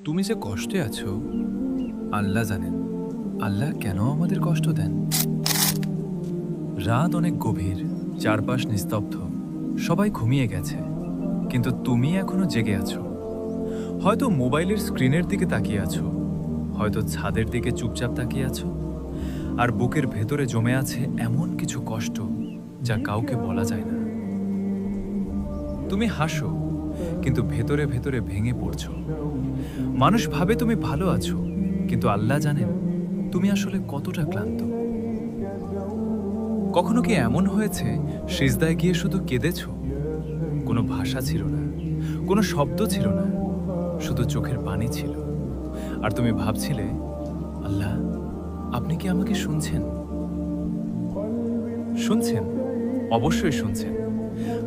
তুমি যে কষ্টে আছো, আল্লাহ জানেন। আল্লাহ কেন আমাদের কষ্ট দেন? রাত অনেক গভীর, চারপাশ নিস্তব্ধ, সবাই ঘুমিয়ে গেছে, কিন্তু তুমি এখনো জেগে আছো। হয়তো মোবাইলের স্ক্রিনের দিকে তাকিয়ে আছো, হয়তো ছাদের দিকে চুপচাপ তাকিয়ে আছো, আর বুকের ভেতরে জমে আছে এমন কিছু কষ্ট যা কাউকে বলা যায় না। তুমি হাসো, কিন্তু ভেতরে ভেতরে ভেঙে পড়ছো। মানুষ ভাবে তুমি ভালো আছো, কিন্তু আল্লাহ জানেন তুমি আসলে কতটা ক্লান্ত। কখনো কি এমন হয়েছে সিজদায় গিয়ে শুধু কেঁদেছো? কোনো ভাষা ছিল না, কোনো শব্দ ছিল না, শুধু চোখের পানি ছিল। আর তুমি ভাবছিলে, আল্লাহ, আপনি কি আমাকে শুনছেন? শুনছেন, অবশ্যই শুনছেন,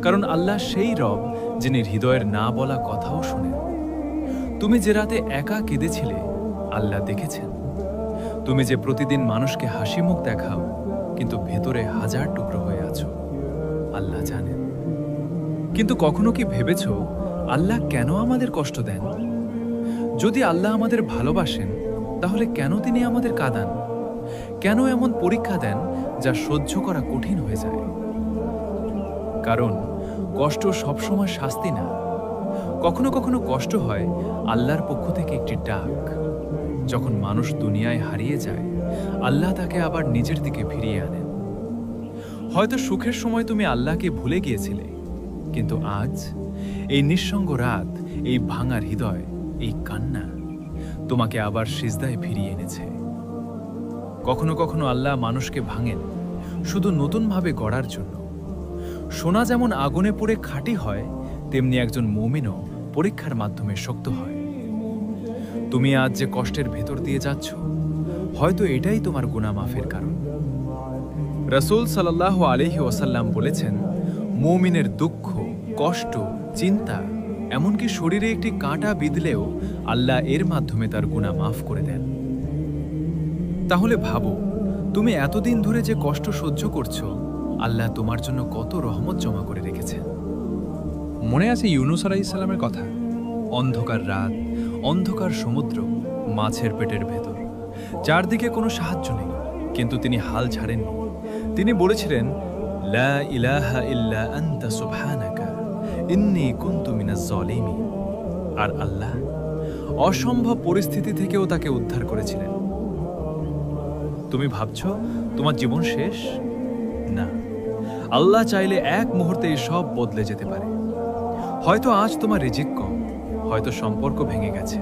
কারণ আল্লাহ সেই রব যিনি হৃদয়ের না বলা কথাও শোনেন। তুমি যে রাতে একা কেঁদেছিলে, আল্লাহ দেখেছেন। তুমি যে প্রতিদিন মানুষকে হাসি মুখ দেখাও, কিন্তু ভেতরে হাজার টুকরো হয়ে আছো, আল্লাহ জানেন। কিন্তু কখনো কি ভেবেছো আল্লাহ কেন আমাদের কষ্ট দেন? যদি আল্লাহ আমাদের ভালোবাসেন, তাহলে কেন তিনি আমাদের কাঁদান? কেন এমন পরীক্ষা দেন যা সহ্য করা কঠিন হয়ে যায়? কারণ কষ্ট সবসময় শাস্তি না। কখনো কখনো কষ্ট হয় আল্লাহর পক্ষ থেকে একটি ডাক। যখন মানুষ দুনিয়ায় হারিয়ে যায়, আল্লাহ তাকে আবার নিজের দিকে ফিরিয়ে আনেন। হয়তো সুখের সময় তুমি আল্লাহকে ভুলে গিয়েছিলে, কিন্তু আজ এই নিঃসঙ্গ রাত, এই ভাঙার হৃদয়, এই কান্না তোমাকে আবার সিজদায় ফিরিয়ে এনেছে। কখনো কখনো আল্লাহ মানুষকে ভাঙেন শুধু নতুনভাবে গড়ার জন্য। সোনা যেমন আগুনে পুড়ে খাঁটি হয়, তেমনি একজন মুমিনও পরীক্ষার মাধ্যমে শক্ত হয়। তুমি আজ যে কষ্টের ভেতর দিয়ে যাচ্ছ, হয়তো এটাই তোমার গুনাহ মাফের কারণ। রাসূল সাল্লাল্লাহু আলাইহি ওয়াসাল্লাম বলেছেন, মুমিনের দুঃখ, কষ্ট, চিন্তা, এমনকি শরীরে একটি কাঁটা বিঁধলেও আল্লাহ এর মাধ্যমে তার গুনাহ মাফ করে দেন। তাহলে ভাবো, তুমি এতদিন ধরে যে কষ্ট সহ্য করছো, আল্লাহ তোমার জন্য কত রহমত জমা করে রেখেছেন। মনে আছে ইউনুস আলাইহিস সালামের কথা? অন্ধকার রাত, অন্ধকার সমুদ্র, মাছের পেটের ভেতর, চারদিকে কোনো সাহায্য নেই, কিন্তু তিনি হাল ছাড়েননি। তিনি বলেছিলেন, লা ইলাহা ইল্লা আনতা সুবহানাকা ইন্নী কুনতু মিনাজ জালিমিন। আর আল্লাহ অসম্ভব পরিস্থিতি থেকেও তাকে উদ্ধার করেছিলেন। তুমি ভাবছো তোমার জীবন শেষ? না, আল্লাহ চাইলে এক মুহূর্তে সব বদলে যেতে পারে। হয়তো আজ তোমার রিজিক কম, হয়তো সম্পর্ক ভেঙে গেছে,